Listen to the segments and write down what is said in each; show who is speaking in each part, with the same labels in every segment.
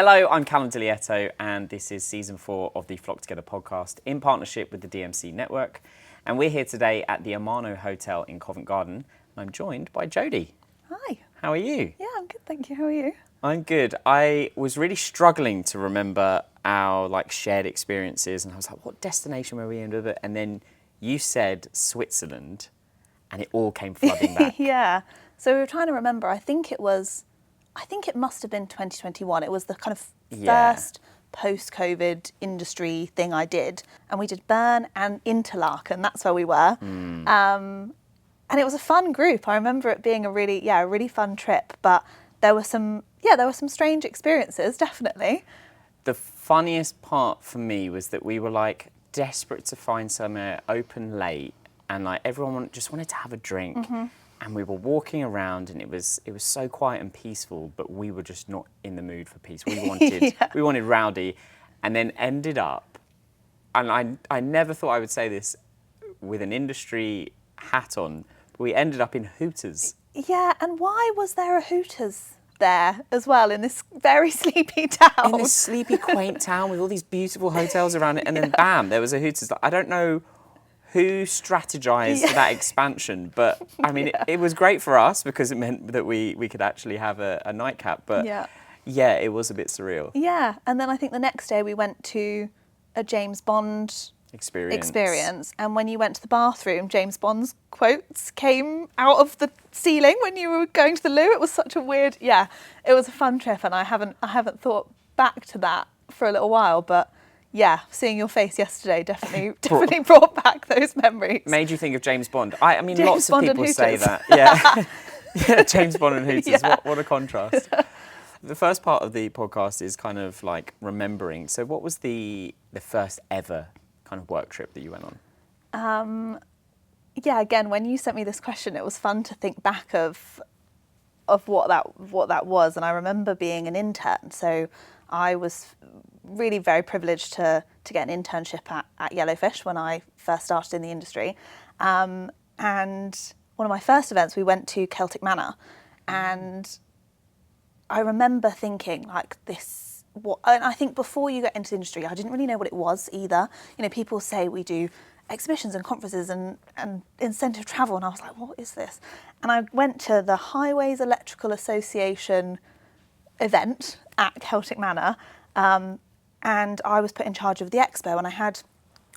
Speaker 1: Hello, I'm Callum Dilietto, and this is season 4 of the Flock Together podcast in partnership with the DMC Network. And we're here today at the Amano Hotel in Covent Garden. And I'm joined by Jody.
Speaker 2: Hi.
Speaker 1: How are you?
Speaker 2: Yeah, I'm good, thank you. How are you?
Speaker 1: I'm good. I was really struggling to remember our shared experiences, and I was like, what destination were we in with it? And then you said Switzerland, and it all came flooding back.
Speaker 2: Yeah. So we were trying to remember. I think it must have been 2021. It was the kind of first post-COVID industry thing I did. And we did Bern and Interlaken. That's where we were. And it was a fun group. I remember it being a really fun trip. But there were some strange experiences, definitely.
Speaker 1: The funniest part for me was that we were desperate to find somewhere open late, and everyone just wanted to have a drink. Mm-hmm. And we were walking around, and it was so quiet and peaceful, but we were just not in the mood for peace. We wanted rowdy, and then ended up, and I never thought I would say this with an industry hat on, but we ended up in Hooters.
Speaker 2: Yeah, and why was there a Hooters there as well in this very sleepy town?
Speaker 1: In this sleepy, quaint town with all these beautiful hotels around it, and then bam, there was a Hooters. I don't know who strategized that expansion, but I mean, it was great for us because it meant that we could actually have a nightcap, but yeah, it was a bit surreal.
Speaker 2: Yeah, and then I think the next day we went to a James Bond experience, and when you went to the bathroom, James Bond's quotes came out of the ceiling when you were going to the loo. It was such a weird, it was a fun trip, and I haven't thought back to that for a little while, but yeah, seeing your face yesterday definitely brought back those memories.
Speaker 1: Made you think of James Bond. I mean,
Speaker 2: James
Speaker 1: lots
Speaker 2: Bond
Speaker 1: of people say that. Yeah, James Bond and Hooters. Yeah. What a contrast. The first part of the podcast is kind of remembering. So what was the first ever kind of work trip that you went on?
Speaker 2: Again, when you sent me this question, it was fun to think back of what that was. And I remember being an intern. So I was really very privileged to get an internship at Yellowfish when I first started in the industry. And one of my first events, we went to Celtic Manor. And I remember thinking and I think before you get into the industry, I didn't really know what it was either. You know, people say we do exhibitions and conferences and incentive travel. And I was like, what is this? And I went to the Highways Electrical Association event at Celtic Manor. And I was put in charge of the expo, and I had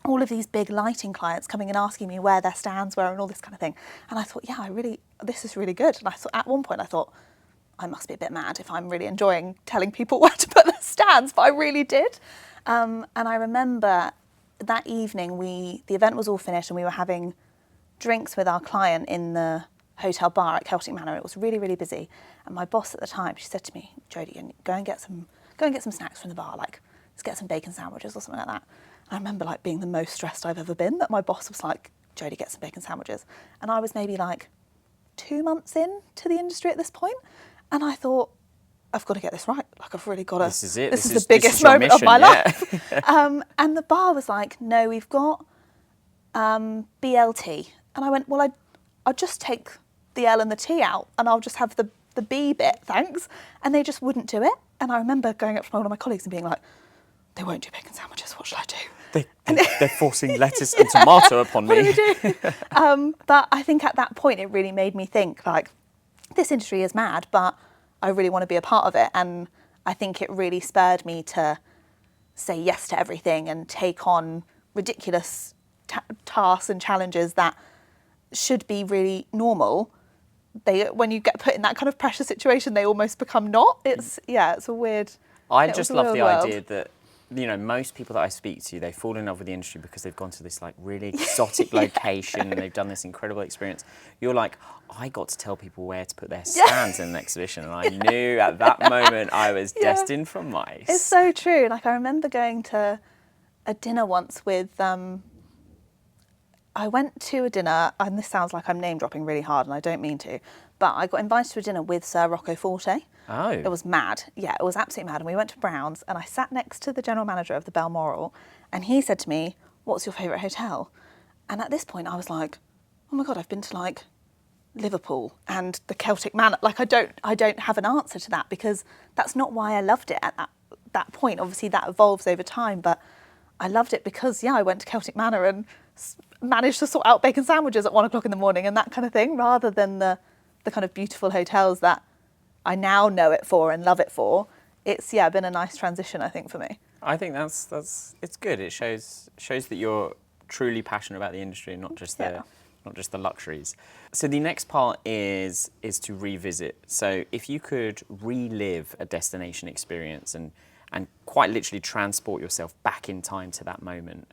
Speaker 2: all of these big lighting clients coming and asking me where their stands were and all this kind of thing. And I thought, this is really good. And I thought, at one point I thought, I must be a bit mad if I'm really enjoying telling people where to put their stands, but I really did. And I remember that evening, the event was all finished and we were having drinks with our client in the hotel bar at Celtic Manor. It was really, really busy. And my boss at the time, she said to me, Jody, go and get some snacks from the bar, let's get some bacon sandwiches or something like that. And I remember being the most stressed I've ever been, that my boss was like, Jody, get some bacon sandwiches. And I was maybe 2 months in to the industry at this point. And I thought, I've got to get this right. I've really got to.
Speaker 1: This is it.
Speaker 2: This is the biggest moment of my life. And the bar was like, no, we've got BLT. And I went, well, I'll just take the L and the T out and I'll just have the B bit, thanks. And they just wouldn't do it. And I remember going up to one of my colleagues and being like, they won't do bacon sandwiches, what should I do?
Speaker 1: They're forcing lettuce and tomato upon me.
Speaker 2: What do we do? But I think at that point it really made me think, this industry is mad, but I really want to be a part of it. And I think it really spurred me to say yes to everything and take on ridiculous tasks and challenges that should be really normal. When you get put in that kind of pressure situation, they almost become not. It's a weird.
Speaker 1: I just love the idea that, most people that I speak to, they fall in love with the industry because they've gone to this really exotic location and they've done this incredible experience. You're like, I got to tell people where to put their stands in an exhibition, and I knew at that moment I was destined for mice.
Speaker 2: It's so true. I remember going to a dinner once with. I went to a dinner, and this sounds like I'm name dropping really hard, and I don't mean to, but I got invited to a dinner with Sir Rocco Forte.
Speaker 1: Oh.
Speaker 2: It was mad. Yeah, it was absolutely mad. And we went to Brown's, and I sat next to the general manager of the Balmoral, and he said to me, what's your favourite hotel? And at this point, I was like, oh my God, I've been to Liverpool and the Celtic Manor. I don't have an answer to that, because that's not why I loved it at that point. Obviously that evolves over time, but I loved it because, I went to Celtic Manor and managed to sort out bacon sandwiches at 1 o'clock in the morning and that kind of thing, rather than the kind of beautiful hotels that I now know it for and love it for. It's been a nice transition, I think, for me.
Speaker 1: I think that's it's good. It shows that you're truly passionate about the industry, not just the luxuries. So the next part is to revisit. So if you could relive a destination experience and quite literally transport yourself back in time to that moment,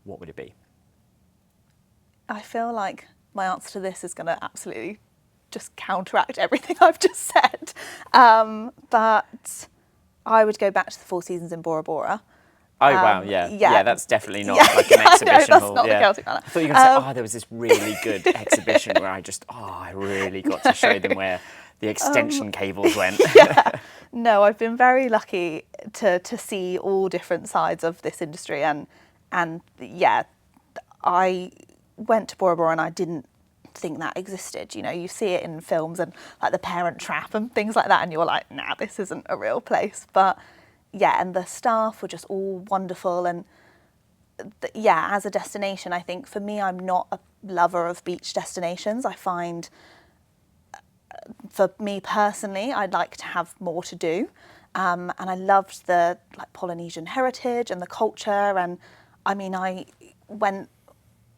Speaker 1: what would it be?
Speaker 2: I feel like my answer to this is going to absolutely just counteract everything I've just said. But I would go back to the Four Seasons in Bora Bora.
Speaker 1: Oh, wow, yeah, that's definitely not like an exhibition
Speaker 2: that's
Speaker 1: hall.
Speaker 2: not the Celtic Manor.
Speaker 1: I thought you were going to say, there was this really good exhibition where I really got to show them where the extension cables went.
Speaker 2: No, I've been very lucky to see all different sides of this industry, and I went to Bora Bora and I didn't think that existed. You see it in films and like The Parent Trap and things like that, and you're like, nah, this isn't a real place. But and the staff were just all wonderful, and as a destination, I think for me, I'm not a lover of beach destinations. I find, for me personally, I'd like to have more to do, and I loved the Polynesian heritage and the culture. And I mean, I went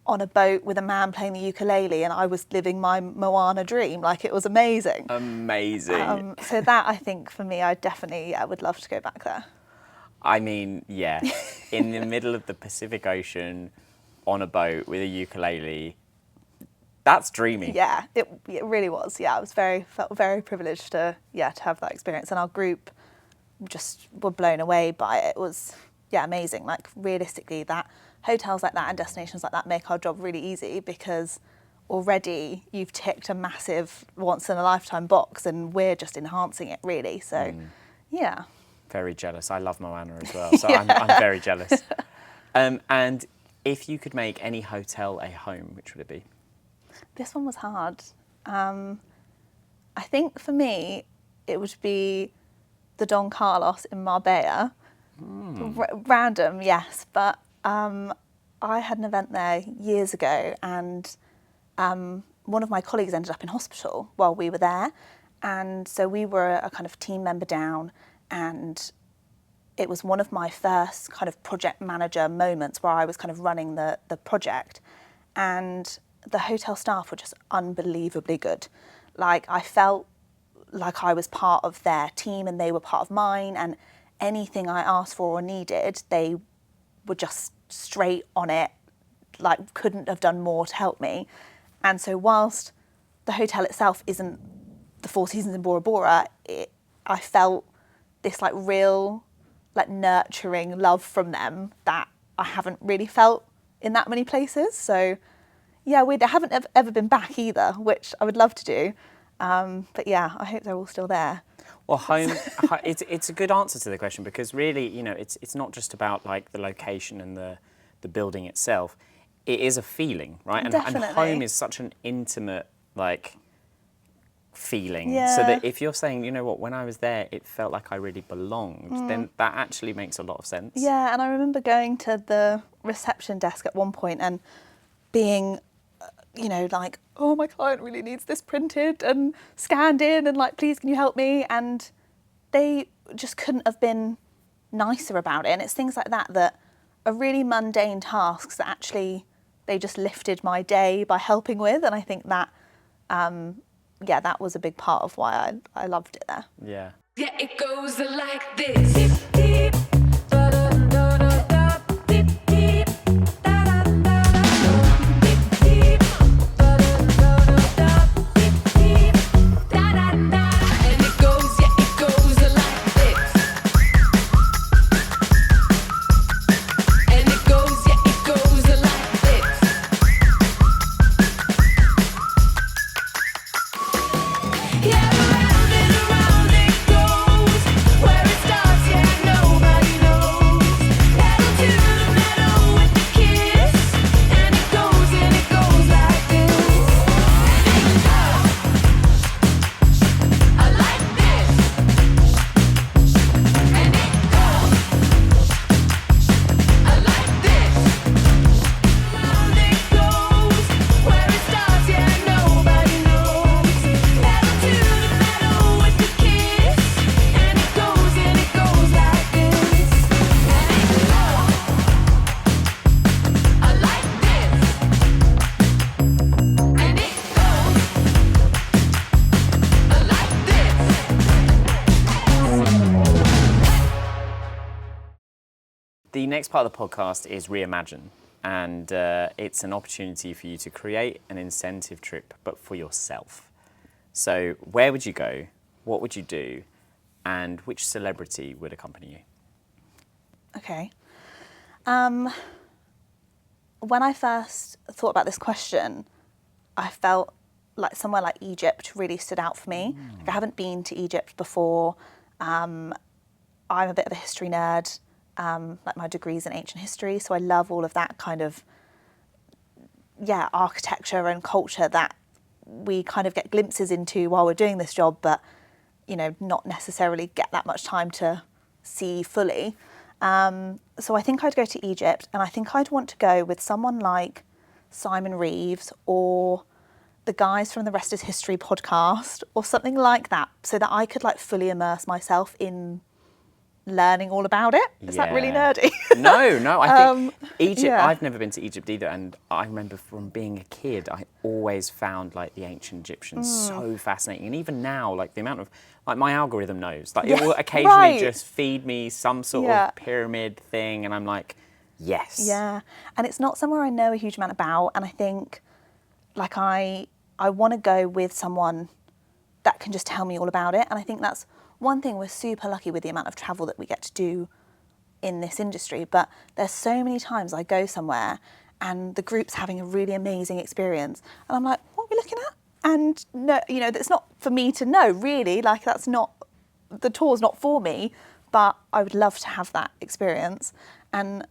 Speaker 2: on a boat with a man playing the ukulele and I was living my Moana dream. It was amazing.
Speaker 1: Amazing.
Speaker 2: So that, I think, for me, I definitely would love to go back there.
Speaker 1: I mean, in the middle of the Pacific Ocean on a boat with a ukulele, that's dreamy.
Speaker 2: Yeah, it really was. I was felt very privileged to have that experience, and our group just were blown away by it. It was amazing. Realistically, that hotels like that and destinations like that make our job really easy, because already you've ticked a massive once in a lifetime box and we're just enhancing it, really. So
Speaker 1: very jealous. I love Moana as well, so I'm very jealous. And if you could make any hotel a home, which would it be?
Speaker 2: This one was hard. I think for me it would be the Don Carlos in Marbella. Random, yes, but I had an event there years ago, and one of my colleagues ended up in hospital while we were there, and so we were a kind of team member down, and it was one of my first kind of project manager moments where I was kind of running the project, and the hotel staff were just unbelievably good. I felt like I was part of their team and they were part of mine, and anything I asked for or needed, they were just straight on it, couldn't have done more to help me. And so whilst the hotel itself isn't the Four Seasons in Bora Bora, I felt this real nurturing love from them that I haven't really felt in that many places. So I haven't ever been back either, which I would love to do. But I hope they're all still there.
Speaker 1: Well, home, it's a good answer to the question, because really, it's not just about the location and the building itself. It is a feeling, right? And home is such an intimate feeling. So that if you're saying, you know what, when I was there, it felt like I really belonged, then that actually makes a lot of sense.
Speaker 2: Yeah, and I remember going to the reception desk at one point and being, oh, my client really needs this printed and scanned in, and please, can you help me? And they just couldn't have been nicer about it. And it's things like that are really mundane tasks that actually they just lifted my day by helping with. And I think that, that was a big part of why I loved it there.
Speaker 1: Yeah.
Speaker 3: Yeah, it goes like this. Dip, dip, da, da, da, da, da, dip, dip, da, da, da, da, dip, dip, da, da, da, da, dip, dip, da, da, da. And it goes like this. And it goes like this. Yeah, around and around it goes. Where it starts, yeah, no
Speaker 1: The next part of the podcast is Reimagine, and it's an opportunity for you to create an incentive trip, but for yourself. So where would you go? What would you do? And which celebrity would accompany you?
Speaker 2: Okay. When I first thought about this question, I felt like somewhere like Egypt really stood out for me. Like, I haven't been to Egypt before. I'm a bit of a history nerd. Like, my degree's in ancient history, so I love all of that kind of, architecture and culture that we kind of get glimpses into while we're doing this job, but, not necessarily get that much time to see fully. So I think I'd go to Egypt, and I think I'd want to go with someone like Simon Reeves or the guys from the Rest is History podcast or something like that, so that I could like fully immerse myself in learning all about it. Is that really
Speaker 1: Yeah.
Speaker 2: nerdy?
Speaker 1: No, I think Egypt,
Speaker 2: yeah.
Speaker 1: I've never been to Egypt either, and I remember from being a kid, I always found like the ancient Egyptians so fascinating, and even now, like the amount of, like my algorithm knows, like it will occasionally
Speaker 2: right.
Speaker 1: just feed me some sort
Speaker 2: Yeah.
Speaker 1: of pyramid thing, and I'm like, yes.
Speaker 2: Yeah, and it's not somewhere I know a huge amount about, and I think like I want to go with someone that can just tell me all about it, and I think that's one thing. We're super lucky with the amount of travel that we get to do in this industry, but there's so many times I go somewhere and the group's having a really amazing experience and I'm like, what are we looking at? And no, that's not for me to know really, like that's not, the tour's not for me, but I would love to have that experience. And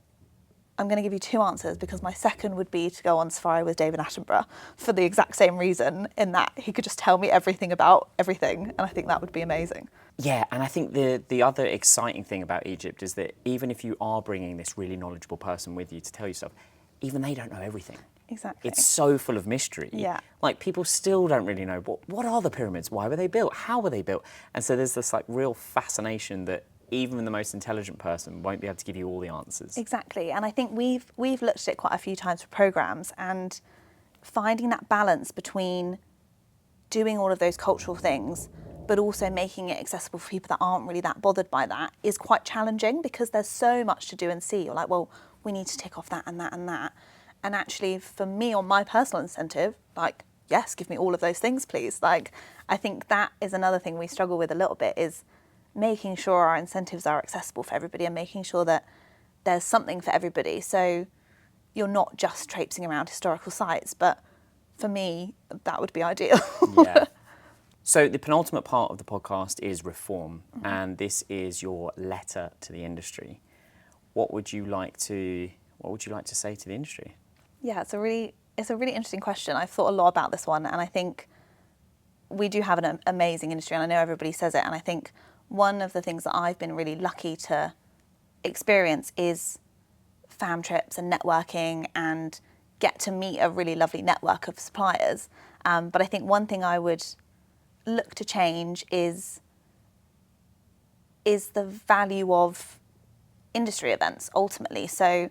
Speaker 2: I'm going to give you two answers, because my second would be to go on safari with David Attenborough for the exact same reason, in that he could just tell me everything about everything, and I think that would be amazing.
Speaker 1: Yeah, and I think the other exciting thing about Egypt is that even if you are bringing this really knowledgeable person with you to tell you stuff, even they don't know everything.
Speaker 2: Exactly.
Speaker 1: It's so full of mystery.
Speaker 2: Yeah.
Speaker 1: Like people still don't really know what are the pyramids? Why were they built? How were they built? And so there's this like real fascination that even the most intelligent person won't be able to give you all the answers.
Speaker 2: Exactly, and I think we've looked at it quite a few times for programmes, and finding that balance between doing all of those cultural things but also making it accessible for people that aren't really that bothered by that is quite challenging, because there's so much to do and see. You're like, well, we need to tick off that and that and that. And actually, for me, on my personal incentive, like, yes, give me all of those things, please. Like, I think that is another thing we struggle with a little bit, is making sure our incentives are accessible for everybody and making sure that there's something for everybody. So you're not just traipsing around historical sites, but for me, that would be ideal.
Speaker 1: Yeah. So the penultimate part of the podcast is reform, and this is your letter to the industry. What would you like to say to the industry?
Speaker 2: Yeah, it's a really interesting question. I've thought a lot about this one, and I think we do have an amazing industry, and I know everybody says it, and I think one of the things that I've been really lucky to experience is fam trips and networking, and get to meet a really lovely network of suppliers. But I think one thing I would look to change is the value of industry events ultimately. So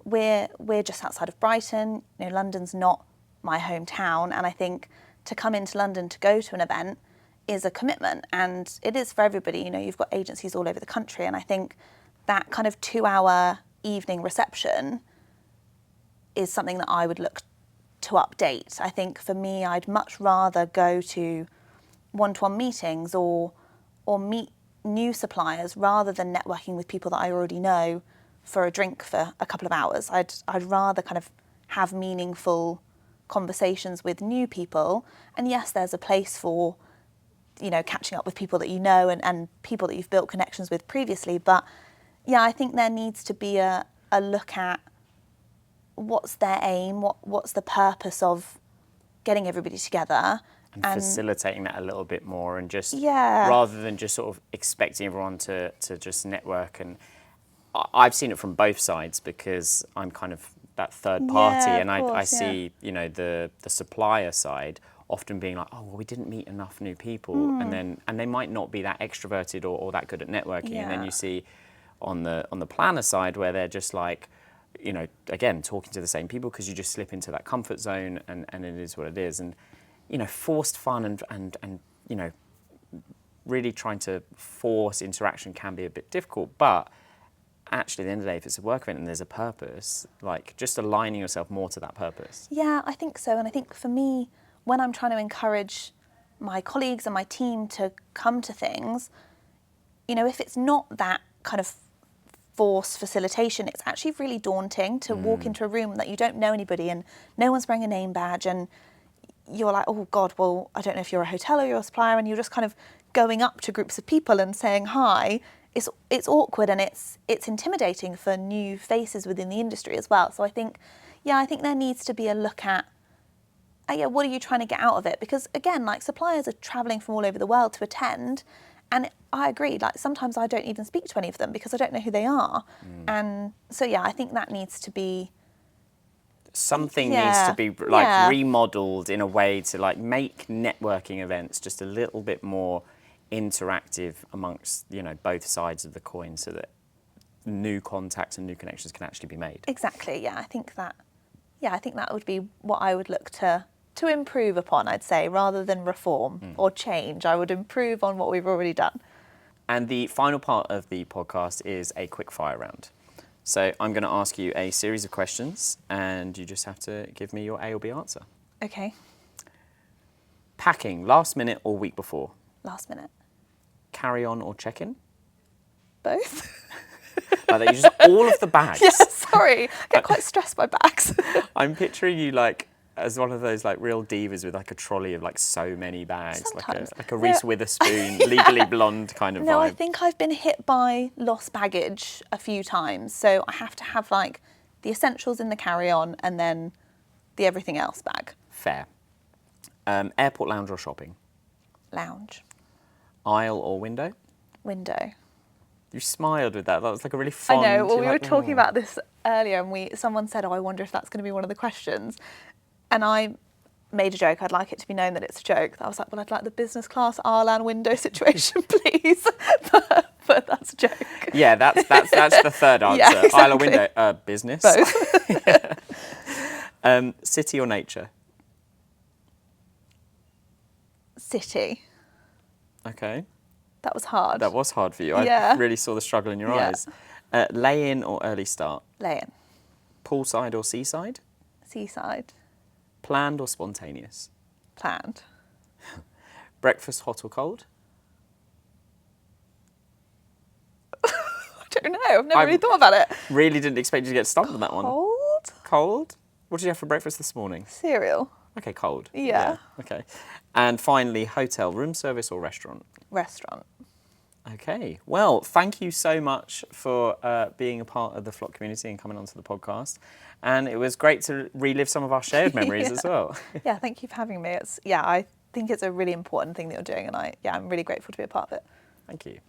Speaker 2: we're just outside of Brighton. London's not my hometown, and I think to come into London to go to an event is a commitment, and it is for everybody. You've got agencies all over the country, and I think that kind of 2-hour evening reception is something that I would look to update. I think for me, I'd much rather go to one-to-one meetings or meet new suppliers rather than networking with people that I already know for a drink for a couple of hours. I'd rather kind of have meaningful conversations with new people. And yes, there's a place for, catching up with people that you know and people that you've built connections with previously. But yeah, I think there needs to be a look at what's their aim, what's the purpose of getting everybody together.
Speaker 1: And facilitating that a little bit more, and just
Speaker 2: Yeah.
Speaker 1: rather than just sort of expecting everyone to just network. And I've seen it from both sides, because I'm kind of that third party,
Speaker 2: Yeah, of
Speaker 1: and I
Speaker 2: course,
Speaker 1: see the supplier side often being like, oh well, we didn't meet enough new people, and they might not be that extroverted or that good at networking, and then
Speaker 2: Yeah.
Speaker 1: you see on the planner side where they're just like, again, talking to the same people, because you just slip into that comfort zone, and it is what it is. And forced fun and really trying to force interaction can be a bit difficult. But actually, at the end of the day, if it's a work event and there's a purpose, like just aligning yourself more to that purpose.
Speaker 2: Yeah, I think so. And I think for me, when I'm trying to encourage my colleagues and my team to come to things, if it's not that kind of force facilitation, it's actually really daunting to walk into a room that you don't know anybody and no one's wearing a name badge and you're like, oh God, well, I don't know if you're a hotel or you're a supplier, and you're just kind of going up to groups of people and saying hi. It's awkward and it's intimidating for new faces within the industry as well. So I think there needs to be a look at, what are you trying to get out of it? Because again, like suppliers are travelling from all over the world to attend, and I agree, like sometimes I don't even speak to any of them because I don't know who they are. And so I think that needs to be...
Speaker 1: Something needs to be like remodeled in a way to like make networking events just a little bit more interactive amongst both sides of the coin, so that new contacts and new connections can actually be made.
Speaker 2: Exactly. I think that would be what I would look to improve upon, I'd say, rather than reform or change. I would improve on what we've already done.
Speaker 1: And the final part of the podcast is a quick fire round. So I'm going to ask you a series of questions and you just have to give me your A or B answer.
Speaker 2: Okay.
Speaker 1: Packing, last minute or week before?
Speaker 2: Last minute.
Speaker 1: Carry on or check-in?
Speaker 2: Both.
Speaker 1: Like that, you just all of the bags.
Speaker 2: Yeah, sorry. I get quite stressed by bags.
Speaker 1: I'm picturing you like as one of those like real divas with like a trolley of like so many bags,
Speaker 2: Sometimes.
Speaker 1: like a Reese Witherspoon, Legally Blonde kind of vibe.
Speaker 2: No, I think I've been hit by lost baggage a few times. So I have to have like the essentials in the carry-on and then the everything else bag.
Speaker 1: Fair. Airport lounge or shopping?
Speaker 2: Lounge.
Speaker 1: Aisle or window?
Speaker 2: Window.
Speaker 1: You smiled with that. That was like a really fun...
Speaker 2: I know. Well, we were talking about this earlier and someone said, I wonder if that's going to be one of the questions. And I made a joke. I'd like it to be known that it's a joke. I was like, well, I'd like the business class aisle window situation, please. but that's a joke.
Speaker 1: Yeah, that's the third answer.
Speaker 2: Yeah, exactly.
Speaker 1: Aisle or window? Business.
Speaker 2: Both.
Speaker 1: City or nature?
Speaker 2: City.
Speaker 1: Okay.
Speaker 2: That was hard.
Speaker 1: That was hard for you.
Speaker 2: Yeah.
Speaker 1: I really saw the struggle in your eyes. Lay-in or early start?
Speaker 2: Lay-in.
Speaker 1: Poolside or seaside?
Speaker 2: Seaside.
Speaker 1: Planned or spontaneous?
Speaker 2: Planned.
Speaker 1: Breakfast hot or cold?
Speaker 2: I don't know. I've never really thought about it.
Speaker 1: Really didn't expect you to get stumped on that one.
Speaker 2: Cold?
Speaker 1: Cold? What did you have for breakfast this morning?
Speaker 2: Cereal.
Speaker 1: Okay, cold.
Speaker 2: Yeah.
Speaker 1: Okay. And finally, hotel, room service or restaurant?
Speaker 2: Restaurant.
Speaker 1: Okay. Well, thank you so much for being a part of the Flock community and coming onto the podcast. And it was great to relive some of our shared memories as well.
Speaker 2: Yeah, thank you for having me. I think it's a really important thing that you're doing, and I'm really grateful to be a part of it.
Speaker 1: Thank you.